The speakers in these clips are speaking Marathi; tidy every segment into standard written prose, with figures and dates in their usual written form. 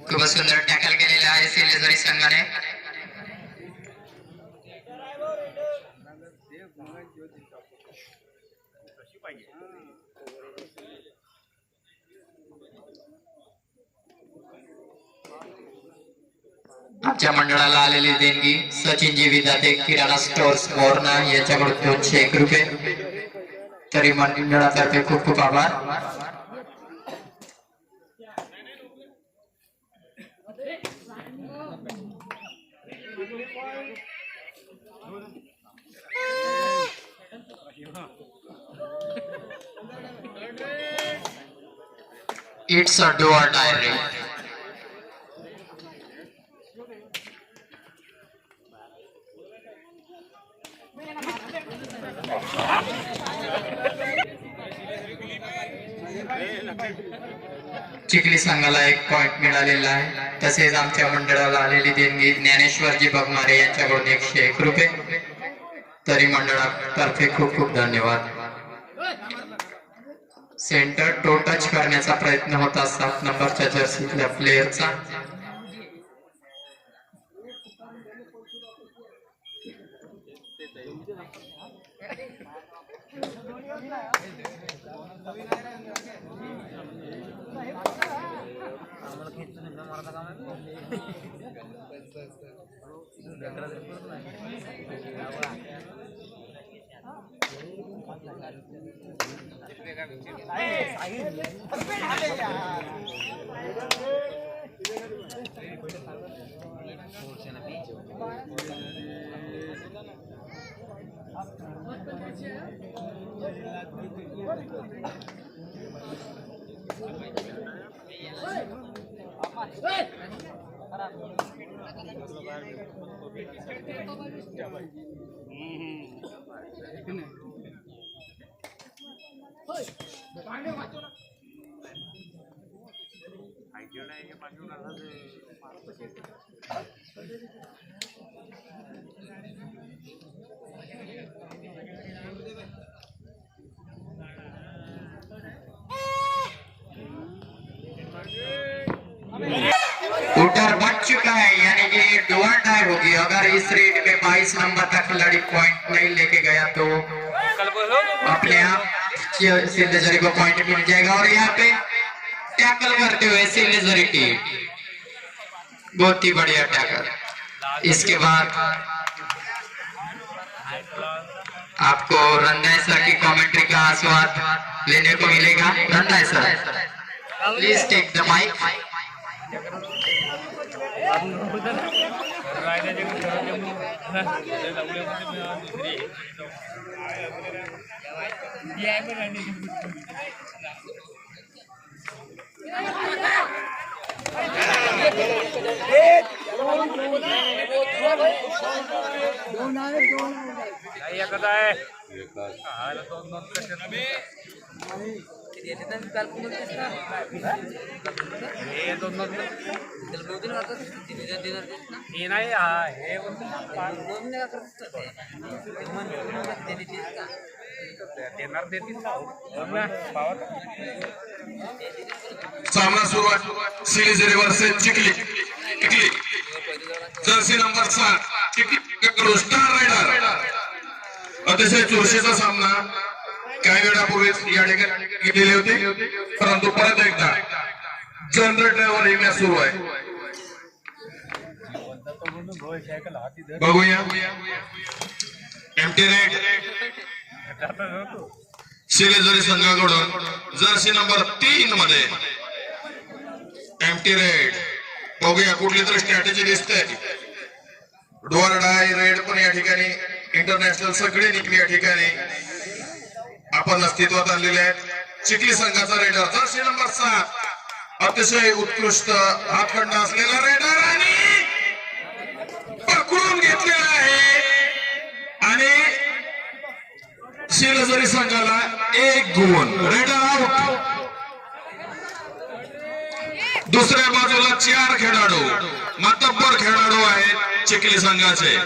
खूप सुंदर टॅकल केलेला आहे सिलेझरी संघाने. आमच्या मंडळाला आलेली देणगी सचिनजी विधाते किराणा स्टोर्स मोरणा याच्याकडून 201 रुपये. तरी मंडळातर्फे खूप खूप आभार. It's a do or die race. Chikhli संघाला 1 पॉइंट मिळालेला आहे. तसेच आमच्या मंडळाला आलेली देणगी ज्ञानेश्वरजी बघणारे यांच्याकडून 101 रुपये. तरी मंडळातर्फे खूप खूप धन्यवाद. सेंटर टो टच करण्याचा प्रयत्न होता 7 नंबरच्या जर्सीतल्या प्लेयरचा. शूटर बच चुका है, यानी कि डू और डाई होगी। अगर इस रेट में 22 नंबर का खिलाड़ी पॉइंट नहीं लेके गया तो अपने आप सिल्लेजरी को पॉइंट मिल जाएगा। और यहाँ पे टैकल करते हुए सिल्लेजरी टीम, बहुत ही बढ़िया टैकल। इसके बाद आपको रंधाई सर की कमेंट्री का स्वाद लेने को मिलेगा। Randhai sir, please take the mic. सामना सुरुवात Silijhari versus Chikhli jersey number 7 star raider अतिशय चुरशीचा सामना काही वेळापूर्वीच या ठिकाणी गेले होते परंतु परत एकदा जनरेटरवर येण्यास सुरू आहे बघूया एमटी रेड सिलीझरी संघाकडून जर्सी नंबर 3 मध्ये एमटी रेड बघूया कुठली तरी स्ट्रॅटेजी दिसते डोअर डाय रेड पण या ठिकाणी इंटरनॅशनल सगळे निघले या ठिकाणी आपण अस्तित्वात आणलेले आहेत चिखली संघाचा रेडर जर्सी नंबर 7 अतिशय उत्कृष्ट हातखंड असलेला रेडर आणि पकडून घेतलेला आहे आणि सिलीझरी संघाला 1 गुण रेडर आउट दुसऱ्या बाजूला 4 खेळाडू मातब्बर खेळाडू आहेत चिखली संघाचे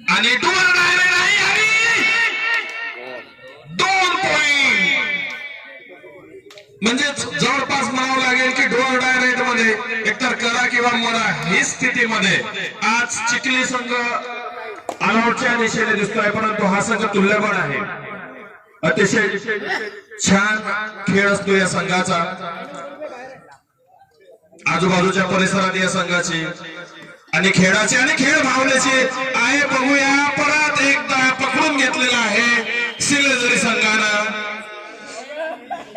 आणि डोअर डायरेक्ट आहे आणि 2 पॉइंट म्हणजे जवळपास म्हणावं लागेल की डोअर डायरेक्ट मध्ये एकतर करा किंवा मरा ही स्थितीमध्ये आज चिखली संघ ऑलआउटच्या दिशेने दिसतोय परंतु हा संघ तुल्यबळ आहे अतिशय छान खेळ असतो या संघाचा आजूबाजूच्या परिसरात या संघाची आणि खेळाची आणि खेळ भावनेची आहे बघूया परत एकदा पकडून घेतलेला आहे सिलीझरी संघानं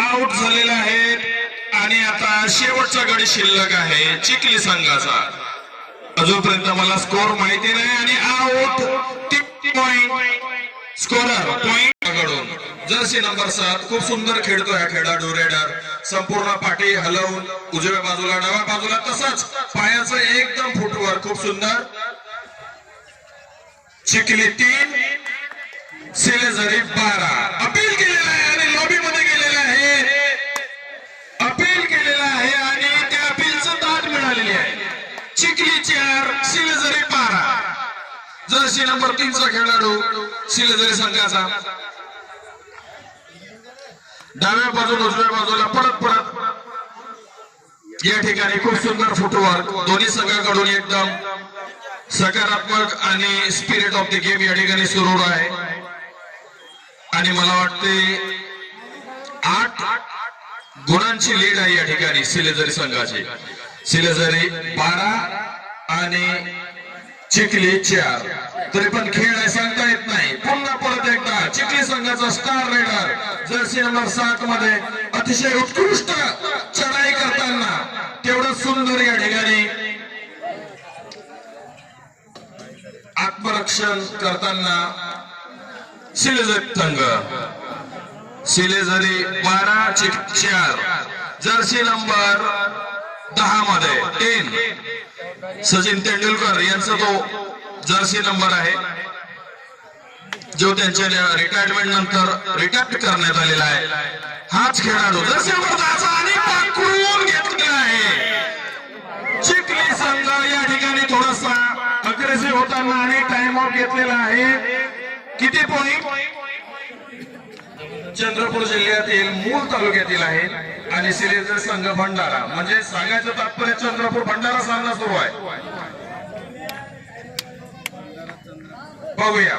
आउट झालेला आहे आणि आता शेवटचा गडी शिल्लक आहे चिखली संघाचा अजूनपर्यंत मला स्कोर माहिती नाही आणि आउट पॉइंट स्कोरर पॉइंट कडून जर्सी नंबर 7 खूप सुंदर खेळतो हा खेळाडू रेडर संपूर्ण पाठी हलवून उजव्या बाजूला डाव्या बाजूला तसंच पायाचं एकदम फुटवर खूप सुंदर चिखली 3 सिलीझरी 12 अपील केलेला आहे आणि लॉबी मध्ये गेलेला आहे अपील केलेला आहे आणि त्या अपीलचं दाद मिळालेली आहे चिखली 4 सिलीझरी 12 जर्सी नंबर 3 चा खेळाडू सिलीझरी संघाचा डाव्या बाजूला उजव्या बाजूला परत या ठिकाणी खूप सुंदर फुटवर्क दोन्ही संघाकडून एकदम सकारात्मक आणि स्पिरिट ऑफ द गेम या ठिकाणी सुरू आहे आणि मला वाटते 8 गुणांची लीड आहे या ठिकाणी सिलीझरी संघाची सिलीझरी 12 आणि चिखली 4 तरी पण खेळ आहे सांगता येत नाही पुन्हा परत एकदा चिखली संघाचा स्टार रायडर जर्सी नंबर 7 मध्ये अतिशय उत्कृष्ट चढाई करताना तेवढं सुंदर या ठिकाणी आत्मरक्षण करताना सिलीझरी संघ सिलीझरी 12 चिखली 4 जर्सी नंबर 10 मध्ये 10 सचिन तेंडुलकर यांचा तो जर्सी नंबर आहे जो त्यांच्या रिटायरमेंट नंतर रिटायर करण्यात आलेला आहे हाच खेळाडू जर्सी नंबर 10 आणि पकडून घेतलेला आहे चिखली संघ या ठिकाणी थोडासा अग्रेसिव्ह होताना आणि टाइम आउट घेतलेला आहे किती पॉइंट चंद्रपूर जिल्ह्यातील मूल तालुक्यातील आहे आणि सिलीझरी संघ भंडारा म्हणजे सांगायचं तात्पर्य चंद्रपूर भंडारा सामना सुरू आहे बघूया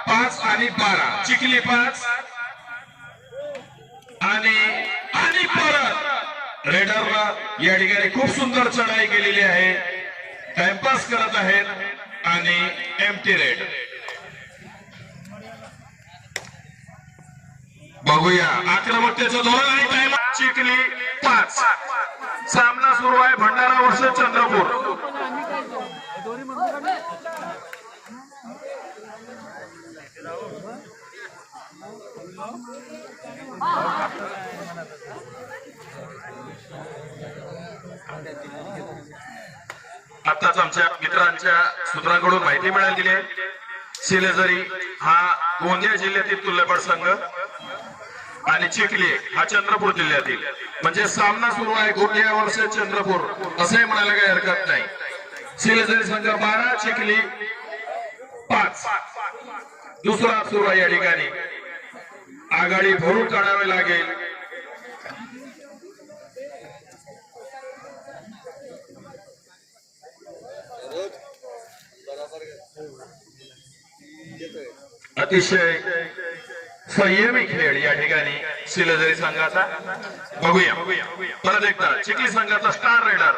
5 आणि 12 चिखली 5 आणि परत रेडरला या ठिकाणी खूप सुंदर चढाई केलेली आहे टाइमपास करत आहेत आणि एमटी रेड बघूया आक्रमकतेचं धोरण आणि टाइम चिखली 5 सामना सुरू आहे भंडारा वर्सेस चंद्रपूर आताच आमच्या मित्रांच्या सूत्रांकडून माहिती मिळालेली आहे सिलीझरी हा गोंदिया जिल्ह्यातील तुल्यबळ संघ आणि चिखली हा चंद्रपूर जिल्ह्यातील. म्हणजे सामना सुरू आहे गोंदिया वर्सेस चंद्रपूर असंही म्हणायला काही हरकत नाही. सिलेझरी संघ 12 चिखली 5. दुसरा सुरू आहे या ठिकाणी. आघाडी भरून काढावी लागेल. अतिशय संयमी खेळ या ठिकाणी सिलेझरी संघाचा. बघूया परत एकदा चिखली संघाचा स्टार रेडर.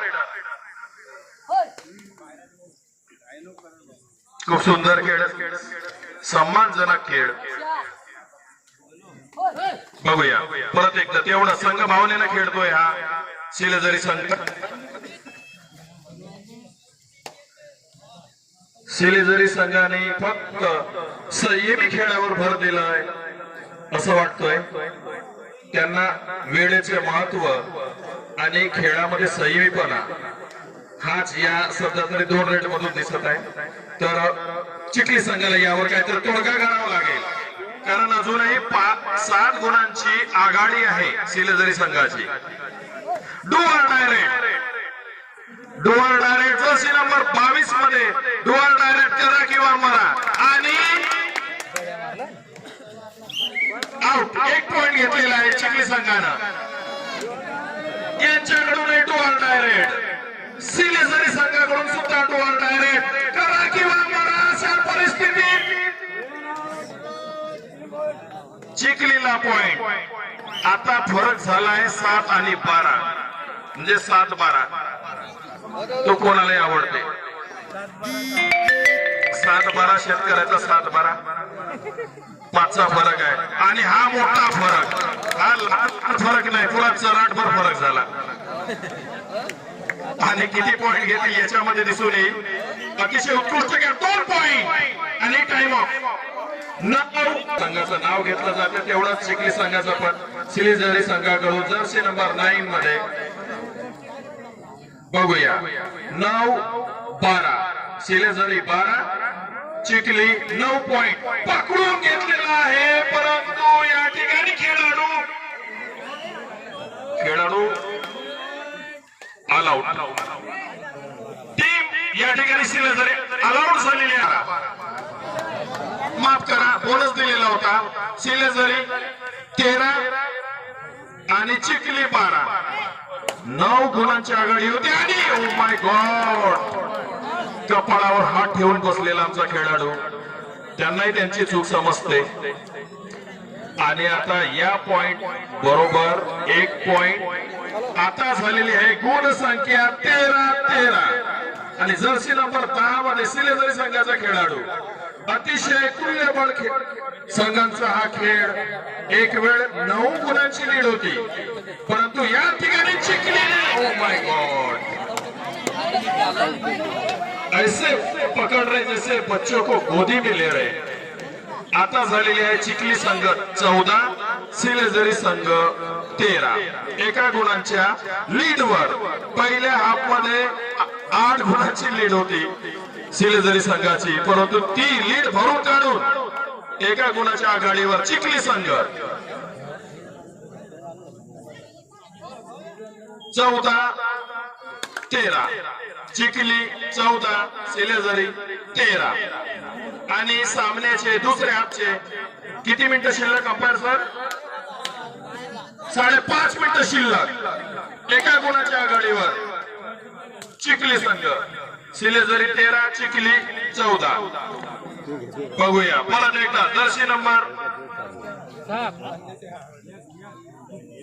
खूप सुंदर खेळ, सन्मानजनक खेळ. बघूया परत एकदा तेवढा संघ भावनेनं खेळतोय हा सिलेझरी संघ. सिलेझरी संघाने फक्त संयमी खेळावर भर दिलाय असं वाटतंय. त्यांना वेळेचे महत्व आणि खेळामध्ये संयमीपणा हाच या सध्या तरी 2 रेड मधून दिसत आहे. तर चिखली संघाला यावर काहीतरी तोडगा काढावा लागेल, कारण अजूनही 7 गुणांची आघाडी आहे सिलेझरी संघाची. डुअर डायरेक्ट जर्सी नंबर 22 मध्ये डुअर डायरेक्ट करा किंवा मरा आणि आउट. 1 पॉइंट घेतलेला आहे चिखली संघानं. यांच्याकडून डुअर डायरेक्ट, सिलेझरी संघाकडून सुद्धा डुअर डायरेक्ट करा किंवा मरा अशा परिस्थितीत चिखलीला पॉइंट. आता फरक झालाय 7 आणि 12 म्हणजे 7-12. तो कोणालाही आवडते. 7-12 शेतकऱ्याचा 7-12 5चा फरक आहे आणि हा मोठा फरक, हा लहान फरक नाही, पुरा चराटभर फरक झाला. आणि किती पॉइंट घेतले याच्यामध्ये दिसून येईल. अतिशय उत्कृष्ट खेळ. 2 पॉइंट आणि टाइम ऑफ. संघाचं नाव घेतलं जातं तेवढंच चिखली संघाचं पण सिलेझरी संघाकडून जर्सी नंबर 9 मध्ये बघूया 9-12 सिलेझरी 12 चिखली 9 पॉइंट पकडून घेतलेला आहे. परंतु या ठिकाणी खेळाडू ऑल आउट. टीम या ठिकाणी सिलेझरी ऑल आउट झालेली आहे. माफ करा, बोनस दिलेला होता. सिलेझरी 13 आणि चिखली 12. 9 गुणांची आघाडी होती आणि ओ माय गॉड कपाळावर हात ठेवून बसलेला आमचा खेळाडू. त्यांनाही त्यांची चूक समजते. आणि आता या पॉइंट बरोबर 1 पॉइंट आता झालेली आहे. गुण संख्या 13-13 आणि जर्सी नंबर 10 मध्ये सिलेझरी संघाचा खेळाडू. अतिशय तुल्यबळ संघांचा हा खेळ. एक वेळ 9 गुणांची लीड होती, परंतु या ठिकाणी चिखली ओ माय गॉड ऐसे पकड रहे जैसे बच्चों को गोदी में ले रहे. आता झालेली आहे चिखली संघ 14 सिलेझरी संघ 13. एका गुणांच्या लीडवर. पहिल्या हाफ मध्ये 8 गुणांची लीड होती सिलेझरी संघाची, परंतु ती लीड भरून काढून एका गुणाच्या आघाडीवर चिखली संघ. 14-13 चिखली 14 सिलेझरी 13. आणि सामन्याचे दुसऱ्या हाफचे किती मिनिटं शिल्लक अंपायर सर? 5.5 मिनिटं शिल्लक. एका गुणाच्या आघाडीवर चिखली संघ. सिलेझरी 13 चिखली 14. बघूया परत एकदा जर्सी नंबर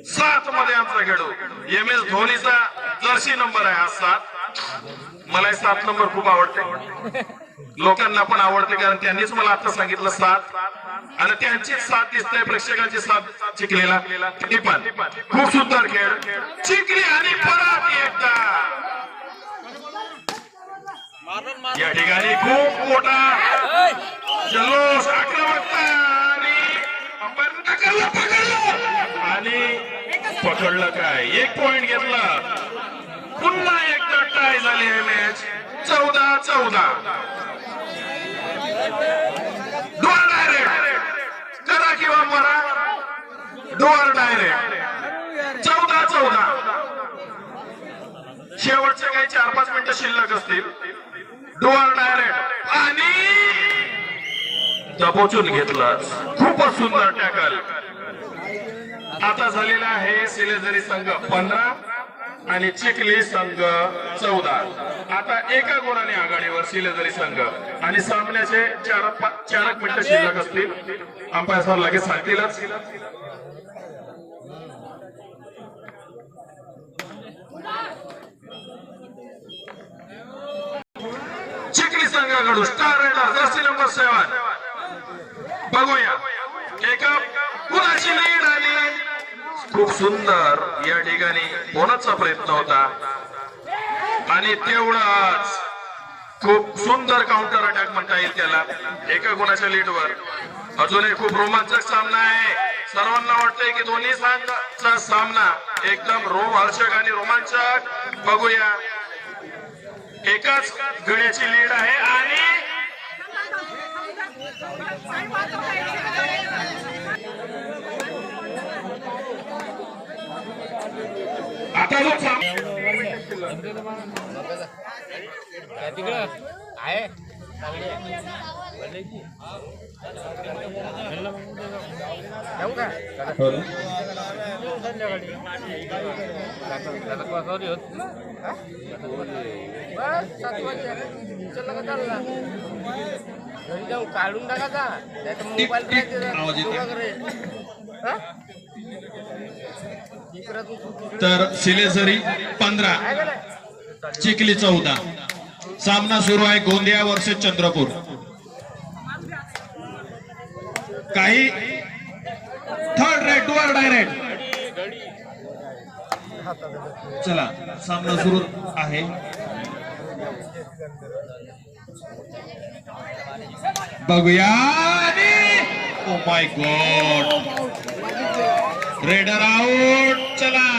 7 मध्ये आमचा खेळाडू MS धोनीचा जर्सी नंबर आहे हा 7. मला 7 नंबर खूप आवडते, लोकांना पण आवडते, कारण त्यांनीच मला आता सांगितलं 7 आणि त्यांचीच 7 दिसते. प्रेक्षकांची 7 चिखलीला. किती पण खूप सुंदर खेळ चिखली. आणि परत एकदा या ठिकाणी खूप मोठा जल्लोष आक्रमकता आणि पकडलं काय. 1 पॉइंट घेतला. पुन्हा एकदा टाय झाली आहे match. 14-14. Dual direct doer direct 14-14. शेवटचे काही 4-5 मिनिटं शिल्लक असतील. डुअर डायरेक्ट आणि दबोचून घेतला. खूपच सुंदर टॅकल. आता झालेला आहे सिलेझरी संघ 15 आणि चिखली संघ 14. आता एका गुणाने आघाडीवर सिलेझरी संघ आणि सामन्याचे 4 मिनिटं शिल्लक असतील. अंपायर सर लगेच सांगतीलच. चिखली संघाकडून स्टार रेडर जर्सी नंबर 7. बघूया एका कुणाची लीड आली. खूप सुंदर या ठिकाणी बोनसचा प्रयत्न होता आणि तेवढाच खूप सुंदर काउंटर अटॅक म्हणता येईल त्याला एका गुणाच्या लीडवर. अजूनही खूप रोमांचक सामना आहे. सर्वांना वाटतंय की दोन्ही संघाचा सामना एकदम रोमहर्षक आणि रोमांचक. बघूया एकाच गड्याची लीड आहे आणि आता जो काढून टाकायचा मोबाईल तर सिलेझरी 15 चिखली 14. सामना सुरू आहे गोंदिया वर्सेस चंद्रपूर. काही थर्ड रेड डुअर डायरेक्ट. चला सामना सुरू आहे. बघूया oh my God raider out. चला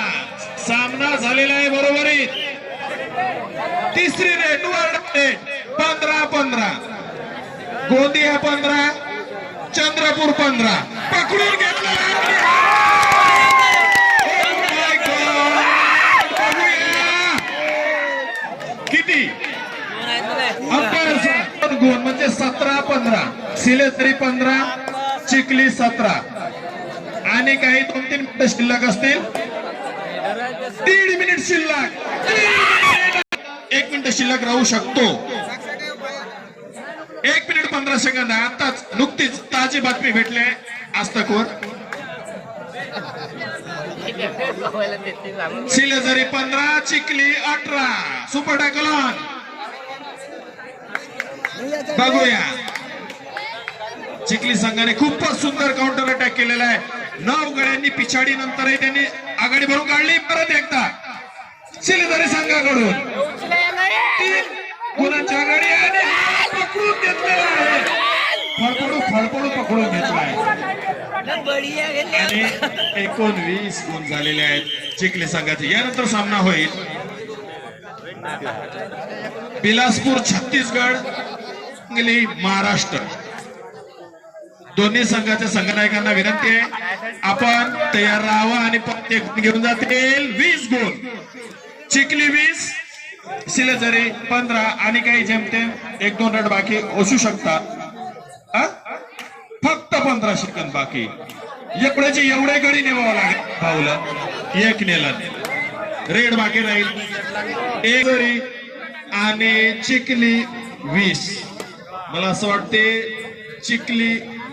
सामना झालेला आहे बरोबरीत. तिसरी red doer direct 15-15. Gondia 15 Chandrapur 15. पकडून घेतला. किती गुण म्हणजे 17-15. सिलेझरी 15 चिखली 17 आणि काही 2-3 मिनिटं शिल्लक असतील. 1.5 मिनिट शिल्लक. 1 मिनिट शिल्लक राहू शकतो. 1 मिनिट 15 सेकंद. आताच नुकतीच ताजी बातमी भेटले आजतकवर. सिलेझरी 15 चिखली 18. सुपर टॅकलॉन. बघूया चिखली संघाने खूपच सुंदर काउंटर अटॅक केलेला आहे. 9 गड्यांनी पिछाडी नंतरही त्यांनी आघाडी भरून काढली. परत एकदा सिलेझरी संघाकडून 3 गुणांची आघाडी आणि पकडून घेतलेला आहे. फळफळू पकडून घेतला आहे आणि 19 गुण झालेले आहेत चिखली संघाचे. यानंतर सामना होईल बिलासपूर छत्तीसगड सांगली महाराष्ट्र. दोन्ही संघाच्या संघनायकांना विनंती आहे आपण तयार राहावं आणि प्रत्येक घेऊन जातील 20 गुण. चिखली 20 सिलेझरी 15 आणि काही जेमतेम 1-2 रन बाकी असू शकतात. फक्त 15 सेकंद बाकी. एवढ्याची एवढे गडी नेवावं लागेल. भाऊला 1 नेला. रेड बाकी राहील. एक जरी आणि चिखली 20. मला असं वाटते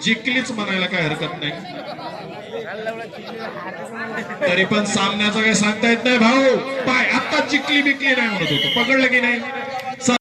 जिंकलीच म्हणायला काही हरकत नाही. तरी पण सामन्याचं काही सांगता येत नाही भाऊ. पाय आता चिखली बिकली नाही म्हणत होतो. पकडलं की नाही.